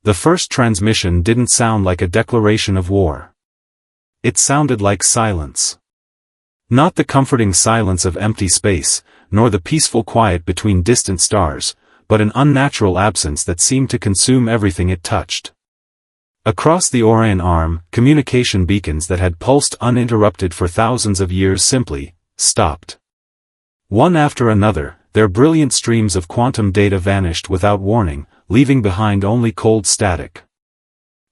The first transmission didn't sound like a declaration of war. It sounded like silence. Not the comforting silence of empty space, nor the peaceful quiet between distant stars, but an unnatural absence that seemed to consume everything it touched. Across the Orion Arm, communication beacons that had pulsed uninterrupted for thousands of years simply stopped. One after another, their brilliant streams of quantum data vanished without warning, leaving behind only cold static.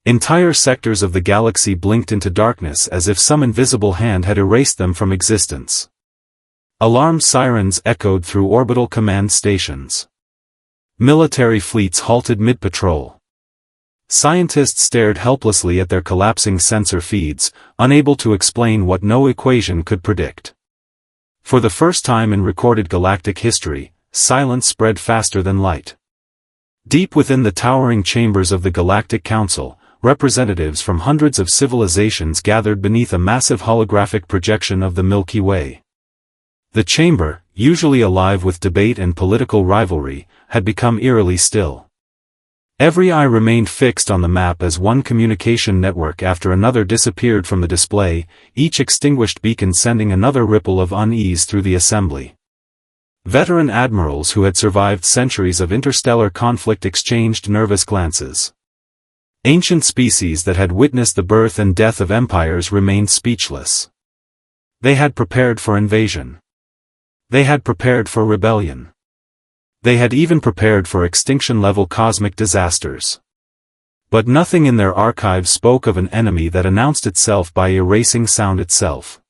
Entire sectors of the galaxy blinked into darkness as if some invisible hand had erased them from existence. Alarm sirens echoed through orbital command stations. Military fleets halted mid-patrol. Scientists stared helplessly at their collapsing sensor feeds, unable to explain what no equation could predict. For the first time in recorded galactic history, silence spread faster than light. Deep within the towering chambers of the Galactic Council, representatives from hundreds of civilizations gathered beneath a massive holographic projection of the Milky Way. The chamber, usually alive with debate and political rivalry, had become eerily still. Every eye remained fixed on the map as one communication network after another disappeared from the display, each extinguished beacon sending another ripple of unease through the assembly. Veteran admirals who had survived centuries of interstellar conflict exchanged nervous glances. Ancient species that had witnessed the birth and death of empires remained speechless. They had prepared for invasion. They had prepared for rebellion. They had even prepared for extinction-level cosmic disasters. But nothing in their archives spoke of an enemy that announced itself by erasing sound itself.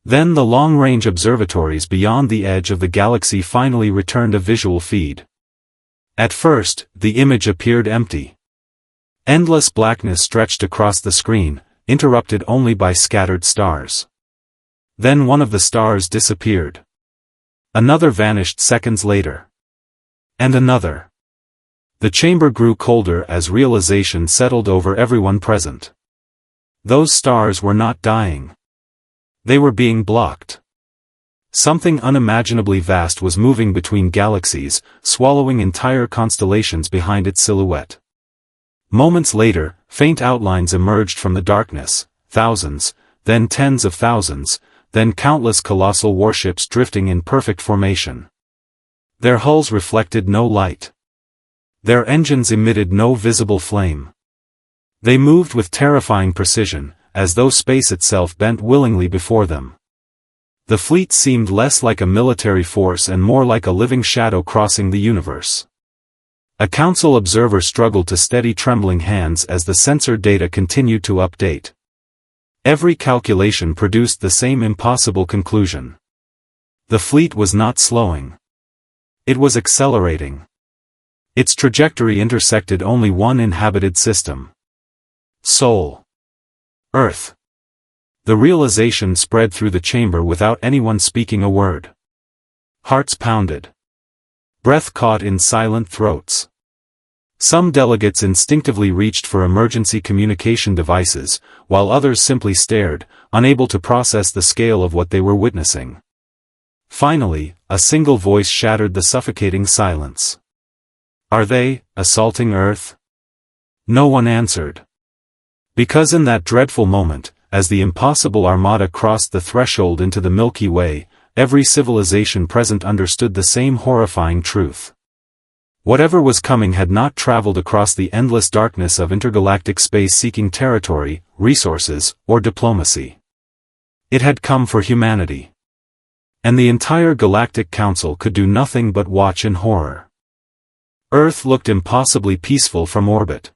Then the long-range observatories beyond the edge of the galaxy finally returned a visual feed. At first, the image appeared empty. Endless blackness stretched across the screen, interrupted only by scattered stars. Then one of the stars disappeared. Another vanished seconds later. And another. The chamber grew colder as realization settled over everyone present. Those stars were not dying. They were being blocked. Something unimaginably vast was moving between galaxies, swallowing entire constellations behind its silhouette. Moments later, faint outlines emerged from the darkness, thousands, then tens of thousands, then countless colossal warships drifting in perfect formation. Their hulls reflected no light. Their engines emitted no visible flame. They moved with terrifying precision, as though space itself bent willingly before them. The fleet seemed less like a military force and more like a living shadow crossing the universe. A council observer struggled to steady trembling hands as the sensor data continued to update. Every calculation produced the same impossible conclusion. The fleet was not slowing. It was accelerating. Its trajectory intersected only one inhabited system. Sol. Earth. The realization spread through the chamber without anyone speaking a word. Hearts pounded. Breath caught in silent throats. Some delegates instinctively reached for emergency communication devices, while others simply stared, unable to process the scale of what they were witnessing. Finally, a single voice shattered the suffocating silence. Are they assaulting Earth? No one answered. Because in that dreadful moment, as the impossible armada crossed the threshold into the Milky Way, every civilization present understood the same horrifying truth. Whatever was coming had not traveled across the endless darkness of intergalactic space seeking territory, resources, or diplomacy. It had come for humanity. And the entire Galactic Council could do nothing but watch in horror. Earth looked impossibly peaceful from orbit.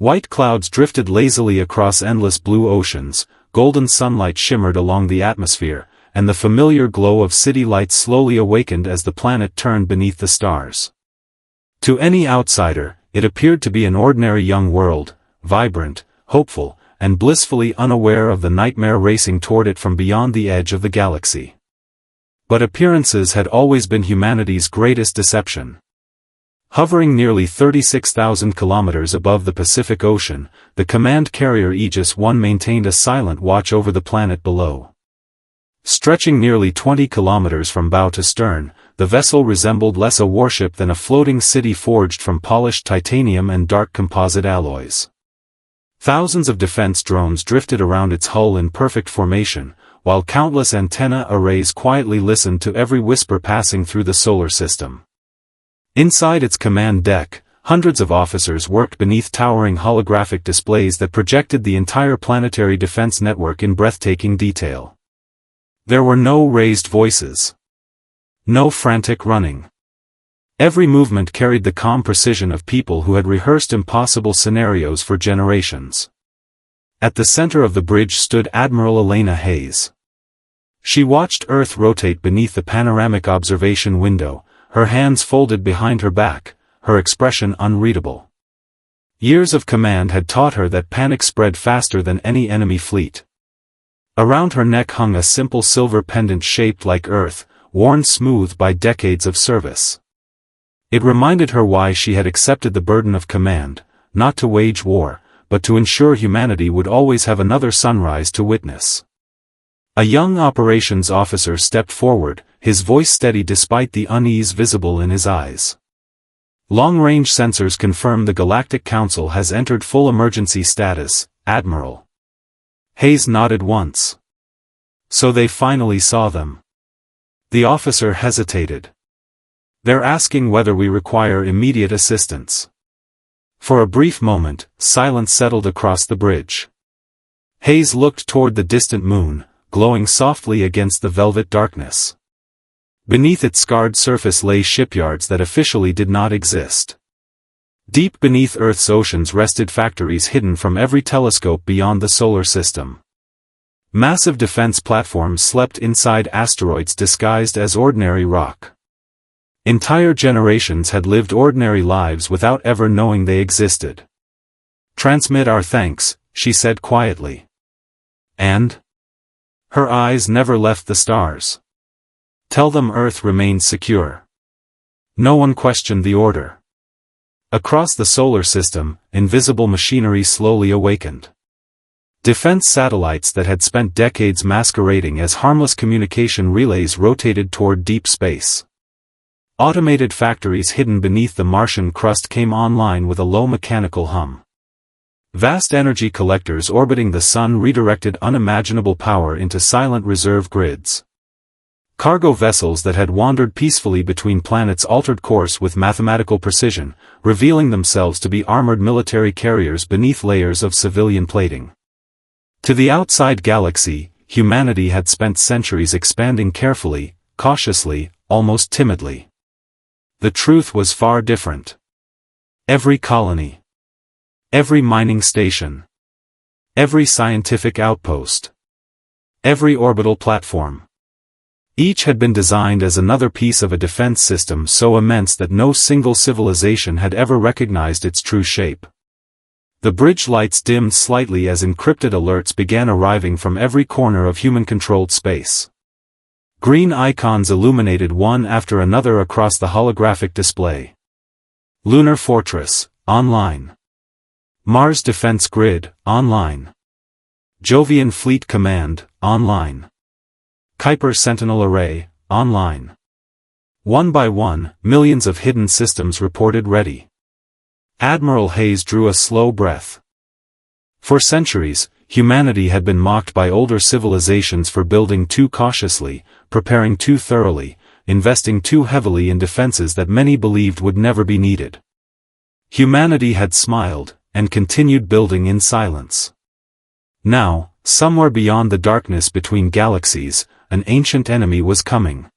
White clouds drifted lazily across endless blue oceans, golden sunlight shimmered along the atmosphere, and the familiar glow of city lights slowly awakened as the planet turned beneath the stars. To any outsider, it appeared to be an ordinary young world, vibrant, hopeful, and blissfully unaware of the nightmare racing toward it from beyond the edge of the galaxy. But appearances had always been humanity's greatest deception. Hovering nearly 36,000 kilometers above the Pacific Ocean, the command carrier Aegis I maintained a silent watch over the planet below. Stretching nearly 20 kilometers from bow to stern, the vessel resembled less a warship than a floating city forged from polished titanium and dark composite alloys. Thousands of defense drones drifted around its hull in perfect formation, while countless antenna arrays quietly listened to every whisper passing through the solar system. Inside its command deck, hundreds of officers worked beneath towering holographic displays that projected the entire planetary defense network in breathtaking detail. There were no raised voices. No frantic running. Every movement carried the calm precision of people who had rehearsed impossible scenarios for generations. At the center of the bridge stood Admiral Elena Hayes. She watched Earth rotate beneath the panoramic observation window, her hands folded behind her back, her expression unreadable. Years of command had taught her that panic spread faster than any enemy fleet. Around her neck hung a simple silver pendant shaped like Earth, worn smooth by decades of service. It reminded her why she had accepted the burden of command, not to wage war, but to ensure humanity would always have another sunrise to witness. A young operations officer stepped forward, his voice steady despite the unease visible in his eyes. Long-range sensors confirm the Galactic Council has entered full emergency status, Admiral. Hayes nodded once. So they finally saw them. The officer hesitated. They're asking whether we require immediate assistance. For a brief moment, silence settled across the bridge. Hayes looked toward the distant moon, glowing softly against the velvet darkness. Beneath its scarred surface lay shipyards that officially did not exist. Deep beneath Earth's oceans rested factories hidden from every telescope beyond the solar system. Massive defense platforms slept inside asteroids disguised as ordinary rock. Entire generations had lived ordinary lives without ever knowing they existed. "Transmit our thanks," she said quietly. And? Her eyes never left the stars. "Tell them Earth remains secure." No one questioned the order. Across the solar system, invisible machinery slowly awakened. Defense satellites that had spent decades masquerading as harmless communication relays rotated toward deep space. Automated factories hidden beneath the Martian crust came online with a low mechanical hum. Vast energy collectors orbiting the sun redirected unimaginable power into silent reserve grids. Cargo vessels that had wandered peacefully between planets altered course with mathematical precision, revealing themselves to be armored military carriers beneath layers of civilian plating. To the outside galaxy, humanity had spent centuries expanding carefully, cautiously, almost timidly. The truth was far different. Every colony, every mining station, every scientific outpost, every orbital platform. Each had been designed as another piece of a defense system so immense that no single civilization had ever recognized its true shape. The bridge lights dimmed slightly as encrypted alerts began arriving from every corner of human-controlled space. Green icons illuminated one after another across the holographic display. Lunar Fortress, online. Mars Defense Grid, online. Jovian Fleet Command, online. Kuiper Sentinel Array, online. One by one, millions of hidden systems reported ready. Admiral Hayes drew a slow breath. For centuries, humanity had been mocked by older civilizations for building too cautiously, preparing too thoroughly, investing too heavily in defenses that many believed would never be needed. Humanity had smiled, and continued building in silence. Now, somewhere beyond the darkness between galaxies, an ancient enemy was coming.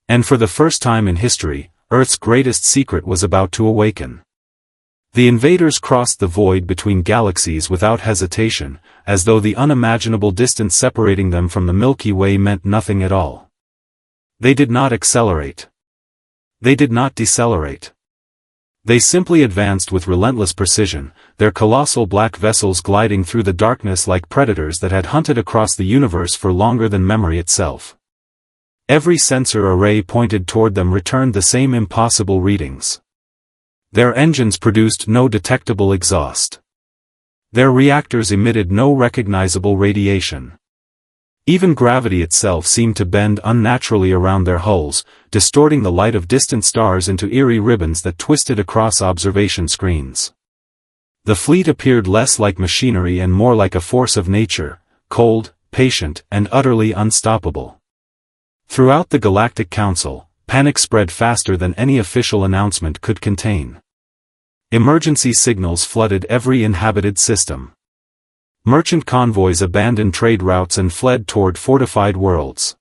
And for the first time in history, Earth's greatest secret was about to awaken. The invaders crossed the void between galaxies without hesitation, as though the unimaginable distance separating them from the Milky Way meant nothing at all. They did not accelerate. They did not decelerate. They simply advanced with relentless precision, their colossal black vessels gliding through the darkness like predators that had hunted across the universe for longer than memory itself. Every sensor array pointed toward them returned the same impossible readings. Their engines produced no detectable exhaust. Their reactors emitted no recognizable radiation. Even gravity itself seemed to bend unnaturally around their hulls, distorting the light of distant stars into eerie ribbons that twisted across observation screens. The fleet appeared less like machinery and more like a force of nature, cold, patient, and utterly unstoppable. Throughout the Galactic Council, panic spread faster than any official announcement could contain. Emergency signals flooded every inhabited system. Merchant convoys abandoned trade routes and fled toward fortified worlds.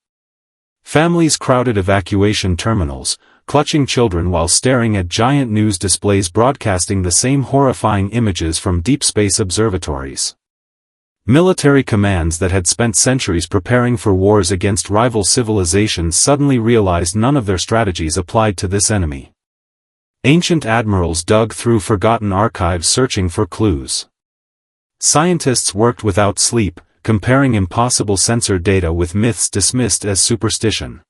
Families crowded evacuation terminals, clutching children while staring at giant news displays broadcasting the same horrifying images from deep space observatories. Military commands that had spent centuries preparing for wars against rival civilizations suddenly realized none of their strategies applied to this enemy. Ancient admirals dug through forgotten archives searching for clues. Scientists worked without sleep, comparing impossible sensor data with myths dismissed as superstition.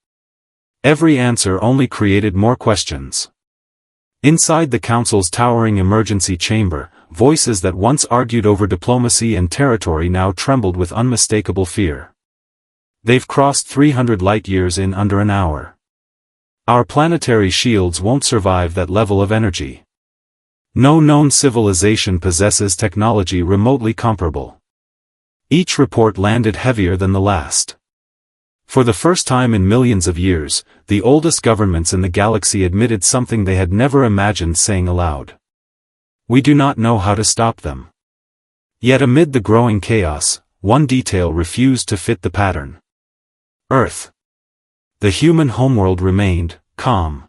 Every answer only created more questions. Inside the Council's towering emergency chamber, voices that once argued over diplomacy and territory now trembled with unmistakable fear. They've crossed 300 light-years in under an hour. Our planetary shields won't survive that level of energy. No known civilization possesses technology remotely comparable. Each report landed heavier than the last. For the first time in millions of years, the oldest governments in the galaxy admitted something they had never imagined saying aloud. We do not know how to stop them. Yet amid the growing chaos, one detail refused to fit the pattern. Earth. The human homeworld remained calm.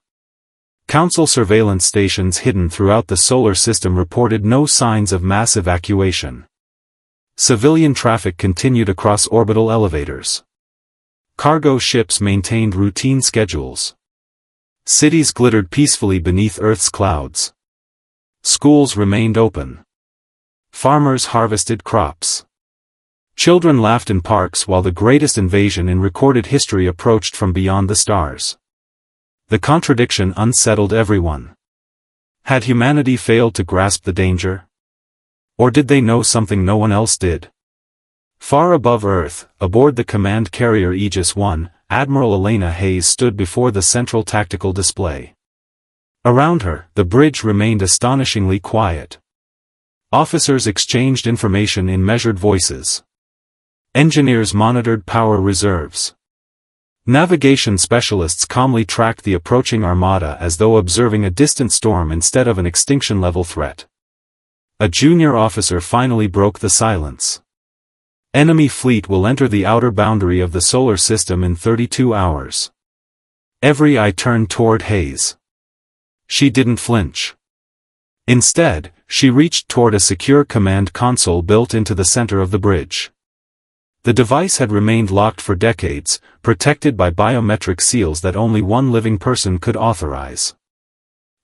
Council surveillance stations hidden throughout the solar system reported no signs of mass evacuation. Civilian traffic continued across orbital elevators. Cargo ships maintained routine schedules. Cities glittered peacefully beneath Earth's clouds. Schools remained open. Farmers harvested crops. Children laughed in parks while the greatest invasion in recorded history approached from beyond the stars. The contradiction unsettled everyone. Had humanity failed to grasp the danger? Or did they know something no one else did? Far above Earth, aboard the command carrier Aegis I, Admiral Elena Hayes stood before the central tactical display. Around her, the bridge remained astonishingly quiet. Officers exchanged information in measured voices. Engineers monitored power reserves. Navigation specialists calmly tracked the approaching armada as though observing a distant storm instead of an extinction-level threat. A junior officer finally broke the silence. Enemy fleet will enter the outer boundary of the solar system in 32 hours. Every eye turned toward Hayes. She didn't flinch. Instead, she reached toward a secure command console built into the center of the bridge. The device had remained locked for decades, protected by biometric seals that only one living person could authorize.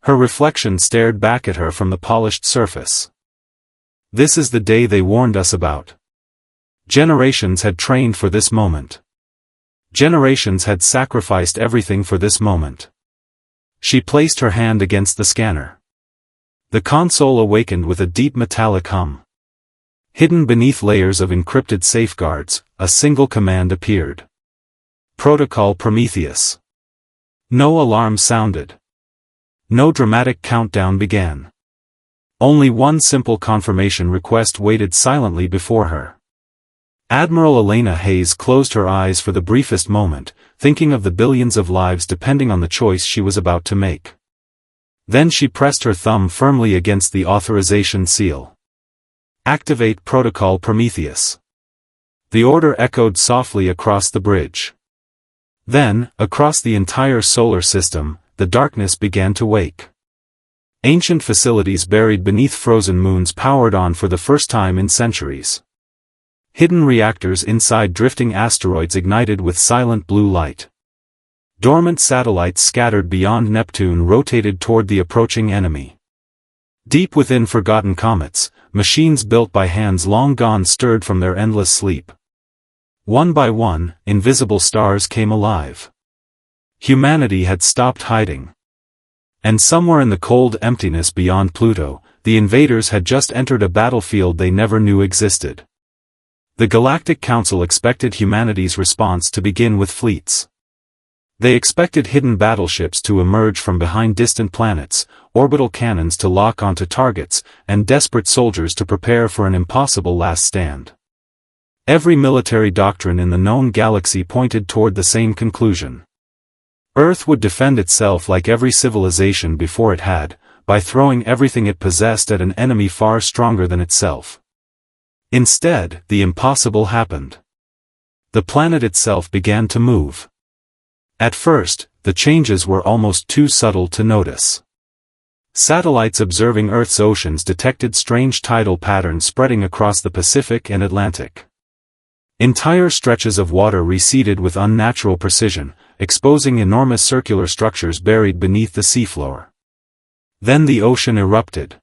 Her reflection stared back at her from the polished surface. This is the day they warned us about. Generations had trained for this moment. Generations had sacrificed everything for this moment. She placed her hand against the scanner. The console awakened with a deep metallic hum. Hidden beneath layers of encrypted safeguards, a single command appeared. Protocol Prometheus. No alarm sounded. No dramatic countdown began. Only one simple confirmation request waited silently before her. Admiral Elena Hayes closed her eyes for the briefest moment, thinking of the billions of lives depending on the choice she was about to make. Then she pressed her thumb firmly against the authorization seal. Activate Protocol Prometheus. The order echoed softly across the bridge. Then, across the entire solar system, the darkness began to wake. Ancient facilities buried beneath frozen moons powered on for the first time in centuries. Hidden reactors inside drifting asteroids ignited with silent blue light. Dormant satellites scattered beyond Neptune rotated toward the approaching enemy. Deep within forgotten comets, machines built by hands long gone stirred from their endless sleep. One by one, invisible stars came alive. Humanity had stopped hiding. And somewhere in the cold emptiness beyond Pluto, the invaders had just entered a battlefield they never knew existed. The Galactic Council expected humanity's response to begin with fleets. They expected hidden battleships to emerge from behind distant planets, orbital cannons to lock onto targets, and desperate soldiers to prepare for an impossible last stand. Every military doctrine in the known galaxy pointed toward the same conclusion. Earth would defend itself like every civilization before it had, by throwing everything it possessed at an enemy far stronger than itself. Instead, the impossible happened. The planet itself began to move. At first, the changes were almost too subtle to notice. Satellites observing Earth's oceans detected strange tidal patterns spreading across the Pacific and Atlantic. Entire stretches of water receded with unnatural precision, exposing enormous circular structures buried beneath the seafloor. Then the ocean erupted.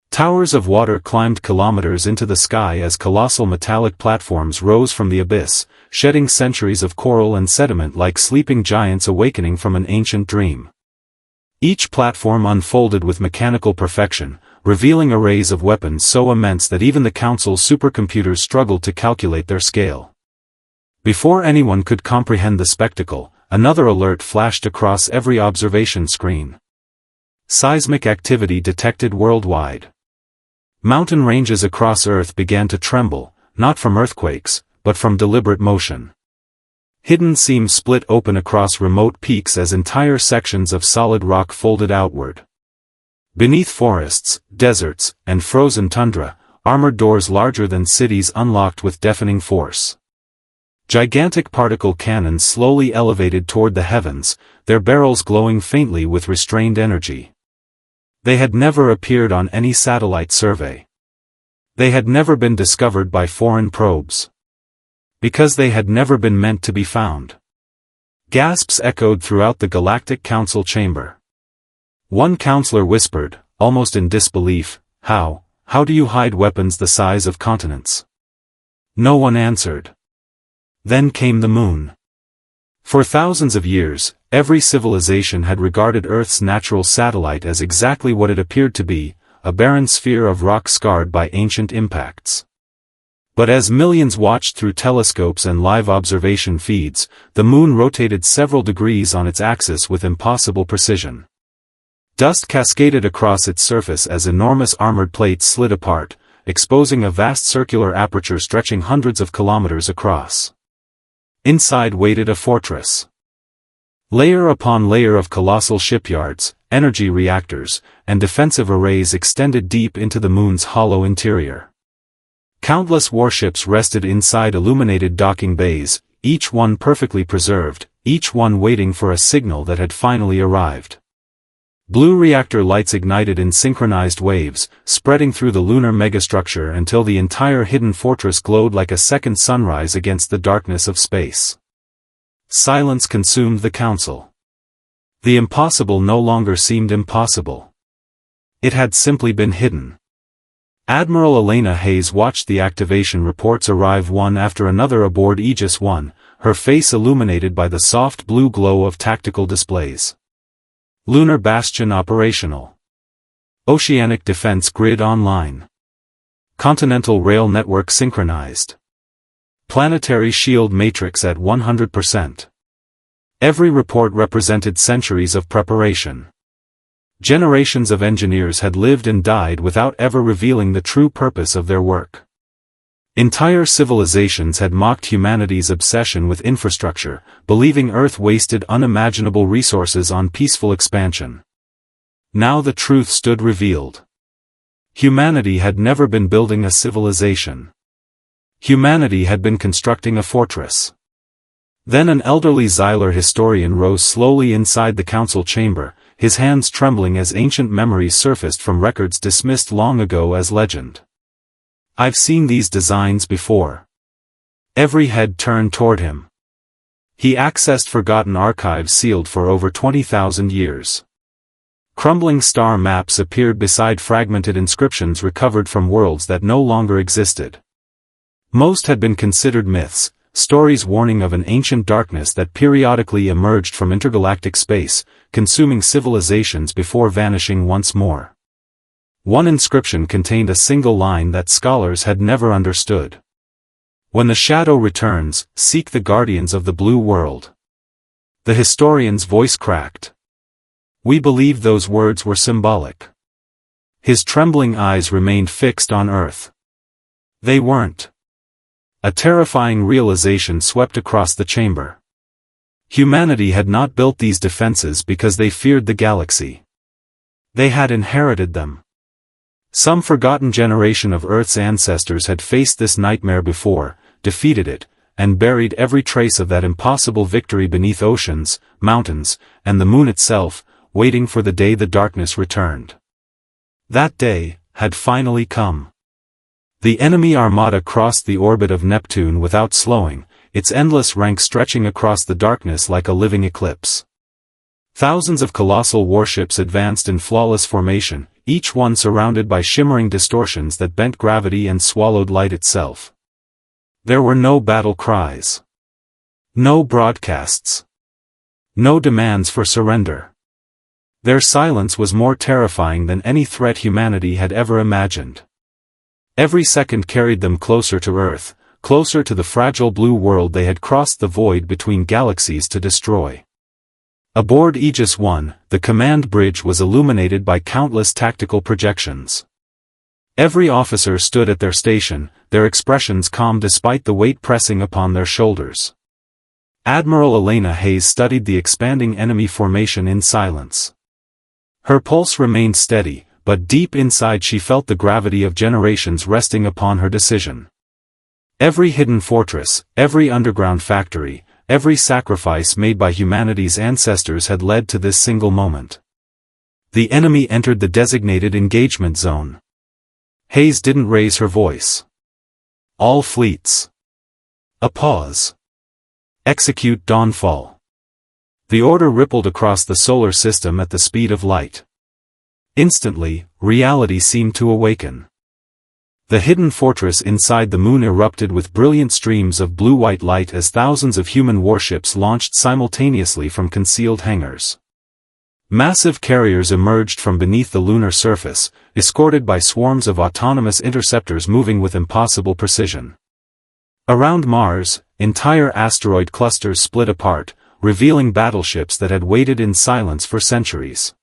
Towers of water climbed kilometers into the sky as colossal metallic platforms rose from the abyss, shedding centuries of coral and sediment like sleeping giants awakening from an ancient dream. Each platform unfolded with mechanical perfection, revealing arrays of weapons so immense that even the Council's supercomputers struggled to calculate their scale. Before anyone could comprehend the spectacle, another alert flashed across every observation screen. Seismic activity detected worldwide. Mountain ranges across Earth began to tremble, not from earthquakes, but from deliberate motion. Hidden seams split open across remote peaks as entire sections of solid rock folded outward. Beneath forests, deserts, and frozen tundra, armored doors larger than cities unlocked with deafening force. Gigantic particle cannons slowly elevated toward the heavens, their barrels glowing faintly with restrained energy. They had never appeared on any satellite survey. They had never been discovered by foreign probes. Because they had never been meant to be found. Gasps echoed throughout the Galactic Council chamber. One counselor whispered, almost in disbelief, How do you hide weapons the size of continents?" No one answered. Then came the moon. For thousands of years, every civilization had regarded Earth's natural satellite as exactly what it appeared to be, a barren sphere of rock scarred by ancient impacts. But as millions watched through telescopes and live observation feeds, the moon rotated several degrees on its axis with impossible precision. Dust cascaded across its surface as enormous armored plates slid apart, exposing a vast circular aperture stretching hundreds of kilometers across. Inside waited a fortress. Layer upon layer of colossal shipyards, energy reactors, and defensive arrays extended deep into the moon's hollow interior. Countless warships rested inside illuminated docking bays, each one perfectly preserved, each one waiting for a signal that had finally arrived. Blue reactor lights ignited in synchronized waves, spreading through the lunar megastructure until the entire hidden fortress glowed like a second sunrise against the darkness of space. Silence consumed the council. The impossible no longer seemed impossible. It had simply been hidden. Admiral Elena Hayes watched the activation reports arrive one after another aboard Aegis 1, her face illuminated by the soft blue glow of tactical displays. Lunar Bastion operational. Oceanic Defense Grid online. Continental Rail Network synchronized. Planetary Shield Matrix at 100%. Every report represented centuries of preparation. Generations of engineers had lived and died without ever revealing the true purpose of their work. Entire civilizations had mocked humanity's obsession with infrastructure, believing Earth wasted unimaginable resources on peaceful expansion. Now the truth stood revealed. Humanity had never been building a civilization. Humanity had been constructing a fortress. Then an elderly Xylar historian rose slowly inside the council chamber, his hands trembling as ancient memories surfaced from records dismissed long ago as legend. "I've seen these designs before." Every head turned toward him. He accessed forgotten archives sealed for over 20,000 years. Crumbling star maps appeared beside fragmented inscriptions recovered from worlds that no longer existed. Most had been considered myths, stories warning of an ancient darkness that periodically emerged from intergalactic space, consuming civilizations before vanishing once more. One inscription contained a single line that scholars had never understood. When the shadow returns, seek the guardians of the blue world. The historian's voice cracked. We believed those words were symbolic. His trembling eyes remained fixed on Earth. They weren't. A terrifying realization swept across the chamber. Humanity had not built these defenses because they feared the galaxy. They had inherited them. Some forgotten generation of Earth's ancestors had faced this nightmare before, defeated it, and buried every trace of that impossible victory beneath oceans, mountains, and the moon itself, waiting for the day the darkness returned. That day had finally come. The enemy armada crossed the orbit of Neptune without slowing, its endless rank stretching across the darkness like a living eclipse. Thousands of colossal warships advanced in flawless formation, each one surrounded by shimmering distortions that bent gravity and swallowed light itself. There were no battle cries. No broadcasts. No demands for surrender. Their silence was more terrifying than any threat humanity had ever imagined. Every second carried them closer to Earth, closer to the fragile blue world they had crossed the void between galaxies to destroy. Aboard Aegis 1, the command bridge was illuminated by countless tactical projections. Every officer stood at their station, their expressions calm despite the weight pressing upon their shoulders. Admiral Elena Hayes studied the expanding enemy formation in silence. Her pulse remained steady, but deep inside she felt the gravity of generations resting upon her decision. Every hidden fortress, every underground factory, every sacrifice made by humanity's ancestors had led to this single moment. The enemy entered the designated engagement zone. Hayes didn't raise her voice. All fleets. A pause. Execute Dawnfall. The order rippled across the solar system at the speed of light. Instantly, reality seemed to awaken. The hidden fortress inside the moon erupted with brilliant streams of blue-white light as thousands of human warships launched simultaneously from concealed hangars. Massive carriers emerged from beneath the lunar surface, escorted by swarms of autonomous interceptors moving with impossible precision. Around Mars, entire asteroid clusters split apart, revealing battleships that had waited in silence for centuries.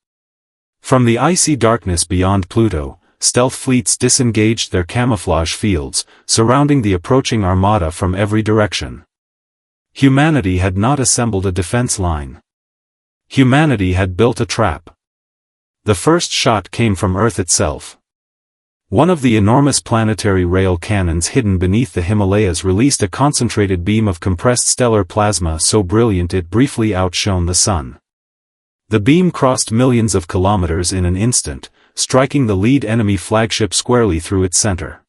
From the icy darkness beyond Pluto, stealth fleets disengaged their camouflage fields, surrounding the approaching armada from every direction. Humanity had not assembled a defense line. Humanity had built a trap. The first shot came from Earth itself. One of the enormous planetary rail cannons hidden beneath the Himalayas released a concentrated beam of compressed stellar plasma so brilliant it briefly outshone the sun. The beam crossed millions of kilometers in an instant, striking the lead enemy flagship squarely through its center.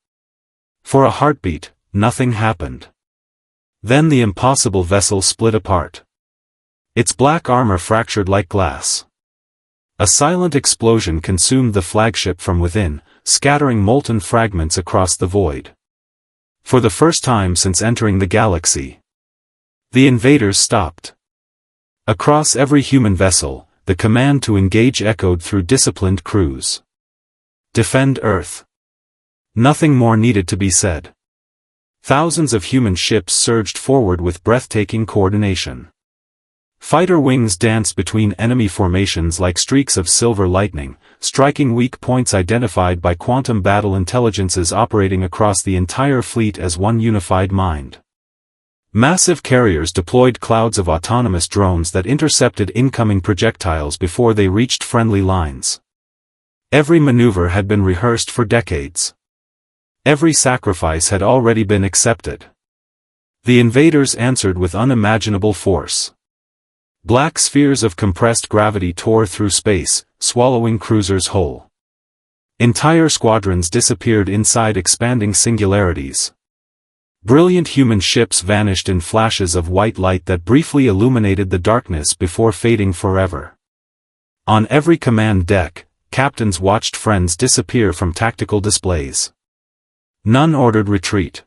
For a heartbeat, nothing happened. Then the impossible vessel split apart. Its black armor fractured like glass. A silent explosion consumed the flagship from within, scattering molten fragments across the void. For the first time since entering the galaxy, the invaders stopped. Across every human vessel, the command to engage echoed through disciplined crews. Defend Earth. Nothing more needed to be said. Thousands of human ships surged forward with breathtaking coordination. Fighter wings danced between enemy formations like streaks of silver lightning, striking weak points identified by quantum battle intelligences operating across the entire fleet as one unified mind. Massive carriers deployed clouds of autonomous drones that intercepted incoming projectiles before they reached friendly lines. Every maneuver had been rehearsed for decades. Every sacrifice had already been accepted. The invaders answered with unimaginable force. Black spheres of compressed gravity tore through space, swallowing cruisers whole. Entire squadrons disappeared inside expanding singularities. Brilliant human ships vanished in flashes of white light that briefly illuminated the darkness before fading forever. On every command deck, captains watched friends disappear from tactical displays. None ordered retreat.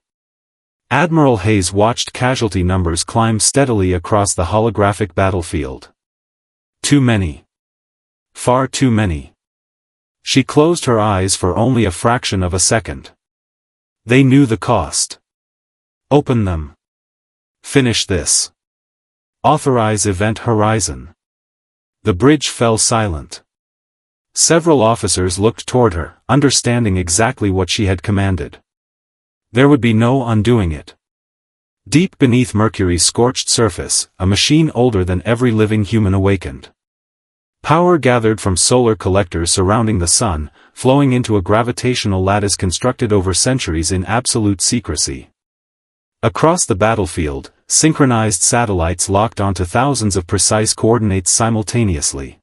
Admiral Hayes watched casualty numbers climb steadily across the holographic battlefield. Too many. Far too many. She closed her eyes for only a fraction of a second. They knew the cost. Open them. Finish this. Authorize Event Horizon. The bridge fell silent. Several officers looked toward her, understanding exactly what she had commanded. There would be no undoing it. Deep beneath Mercury's scorched surface, a machine older than every living human awakened. Power gathered from solar collectors surrounding the sun, flowing into a gravitational lattice constructed over centuries in absolute secrecy. Across the battlefield, synchronized satellites locked onto thousands of precise coordinates simultaneously.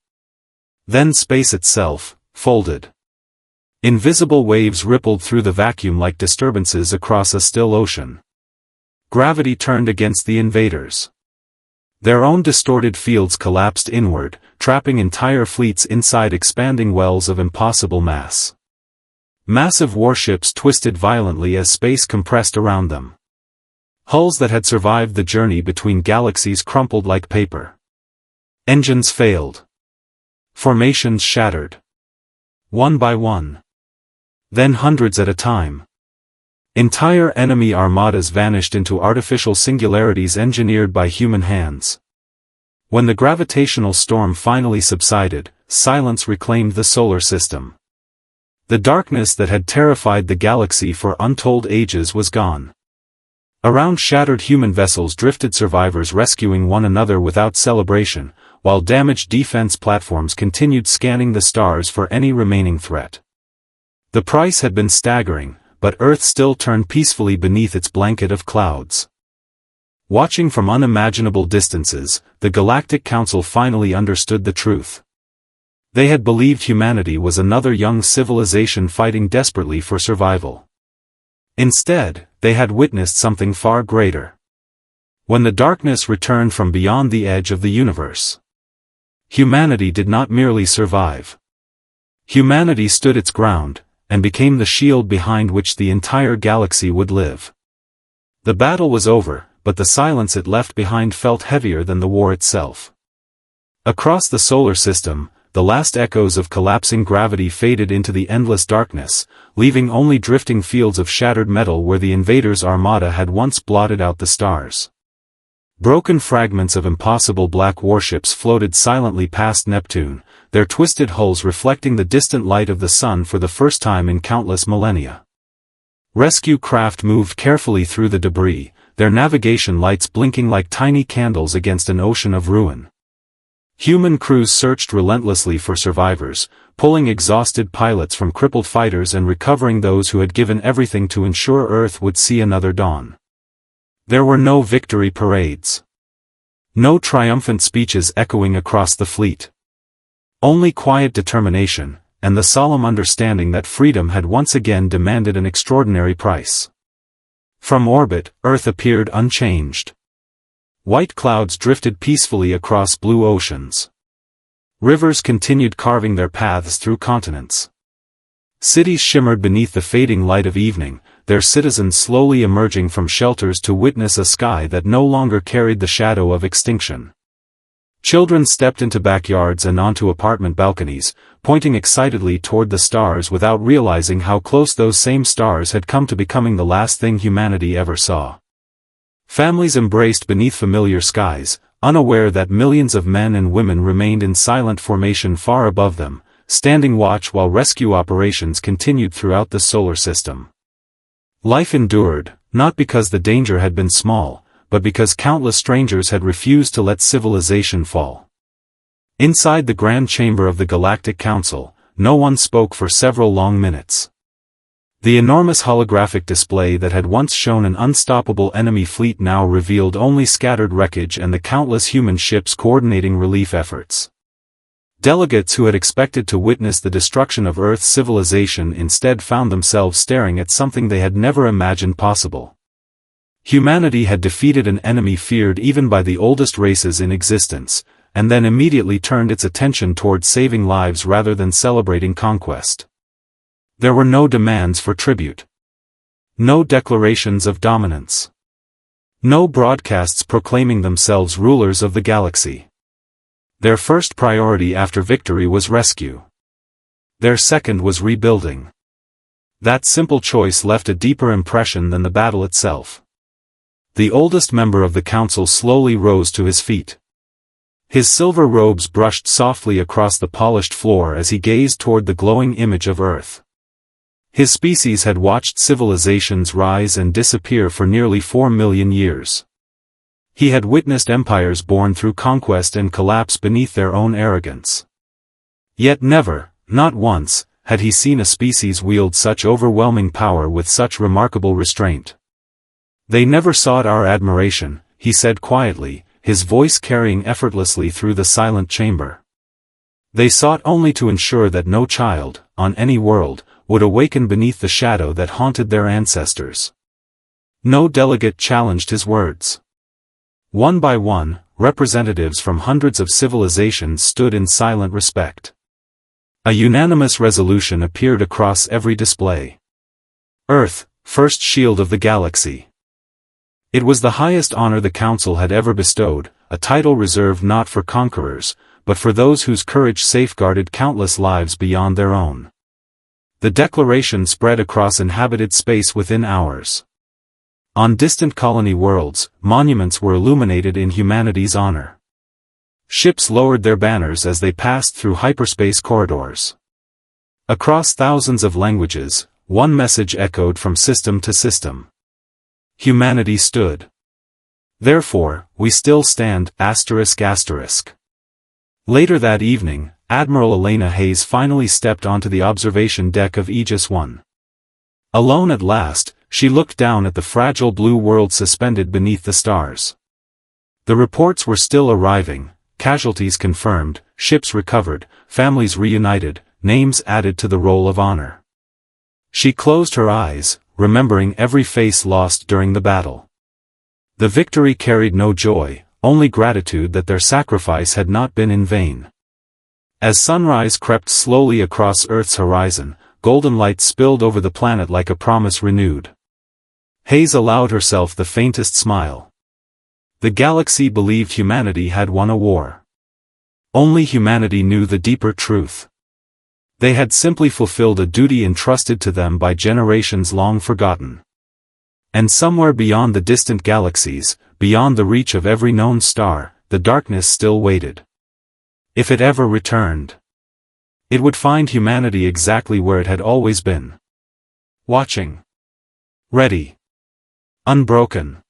Then space itself, folded. Invisible waves rippled through the vacuum like disturbances across a still ocean. Gravity turned against the invaders. Their own distorted fields collapsed inward, trapping entire fleets inside expanding wells of impossible mass. Massive warships twisted violently as space compressed around them. Hulls that had survived the journey between galaxies crumpled like paper. Engines failed. Formations shattered. One by one. Then hundreds at a time. Entire enemy armadas vanished into artificial singularities engineered by human hands. When the gravitational storm finally subsided, silence reclaimed the solar system. The darkness that had terrified the galaxy for untold ages was gone. Around shattered human vessels drifted survivors rescuing one another without celebration, while damaged defense platforms continued scanning the stars for any remaining threat. The price had been staggering, but Earth still turned peacefully beneath its blanket of clouds. Watching from unimaginable distances, the Galactic Council finally understood the truth. They had believed humanity was another young civilization fighting desperately for survival. Instead, they had witnessed something far greater. When the darkness returned from beyond the edge of the universe, humanity did not merely survive. Humanity stood its ground, and became the shield behind which the entire galaxy would live. The battle was over, but the silence it left behind felt heavier than the war itself. Across the solar system, the last echoes of collapsing gravity faded into the endless darkness, leaving only drifting fields of shattered metal where the invaders' armada had once blotted out the stars. Broken fragments of impossible black warships floated silently past Neptune, their twisted hulls reflecting the distant light of the sun for the first time in countless millennia. Rescue craft moved carefully through the debris, their navigation lights blinking like tiny candles against an ocean of ruin. Human crews searched relentlessly for survivors, pulling exhausted pilots from crippled fighters and recovering those who had given everything to ensure Earth would see another dawn. There were no victory parades. No triumphant speeches echoing across the fleet. Only quiet determination, and the solemn understanding that freedom had once again demanded an extraordinary price. From orbit, Earth appeared unchanged. White clouds drifted peacefully across blue oceans. Rivers continued carving their paths through continents. Cities shimmered beneath the fading light of evening, their citizens slowly emerging from shelters to witness a sky that no longer carried the shadow of extinction. Children stepped into backyards and onto apartment balconies, pointing excitedly toward the stars without realizing how close those same stars had come to becoming the last thing humanity ever saw. Families embraced beneath familiar skies, unaware that millions of men and women remained in silent formation far above them, standing watch while rescue operations continued throughout the solar system. Life endured, not because the danger had been small, but because countless strangers had refused to let civilization fall. Inside the grand chamber of the Galactic Council, no one spoke for several long minutes. The enormous holographic display that had once shown an unstoppable enemy fleet now revealed only scattered wreckage and the countless human ships coordinating relief efforts. Delegates who had expected to witness the destruction of Earth's civilization instead found themselves staring at something they had never imagined possible. Humanity had defeated an enemy feared even by the oldest races in existence, and then immediately turned its attention toward saving lives rather than celebrating conquest. There were no demands for tribute. No declarations of dominance. No broadcasts proclaiming themselves rulers of the galaxy. Their first priority after victory was rescue. Their second was rebuilding. That simple choice left a deeper impression than the battle itself. The oldest member of the council slowly rose to his feet. His silver robes brushed softly across the polished floor as he gazed toward the glowing image of Earth. His species had watched civilizations rise and disappear for nearly 4 million years. He had witnessed empires born through conquest and collapse beneath their own arrogance. Yet never, not once, had he seen a species wield such overwhelming power with such remarkable restraint. "They never sought our admiration," he said quietly, his voice carrying effortlessly through the silent chamber. "They sought only to ensure that no child, on any world, would awaken beneath the shadow that haunted their ancestors." No delegate challenged his words. One by one, representatives from hundreds of civilizations stood in silent respect. A unanimous resolution appeared across every display. Earth, first shield of the galaxy. It was the highest honor the Council had ever bestowed, a title reserved not for conquerors, but for those whose courage safeguarded countless lives beyond their own. The declaration spread across inhabited space within hours. On distant colony worlds, monuments were illuminated in humanity's honor. Ships lowered their banners as they passed through hyperspace corridors. Across thousands of languages, one message echoed from system to system. Humanity stood. Therefore, we still stand, ****. Later that evening, Admiral Elena Hayes finally stepped onto the observation deck of Aegis I. Alone at last, she looked down at the fragile blue world suspended beneath the stars. The reports were still arriving, casualties confirmed, ships recovered, families reunited, names added to the roll of honor. She closed her eyes, remembering every face lost during the battle. The victory carried no joy, only gratitude that their sacrifice had not been in vain. As sunrise crept slowly across Earth's horizon, golden light spilled over the planet like a promise renewed. Hayes allowed herself the faintest smile. The galaxy believed humanity had won a war. Only humanity knew the deeper truth. They had simply fulfilled a duty entrusted to them by generations long forgotten. And somewhere beyond the distant galaxies, beyond the reach of every known star, the darkness still waited. If it ever returned, it would find humanity exactly where it had always been. Watching. Ready. Unbroken.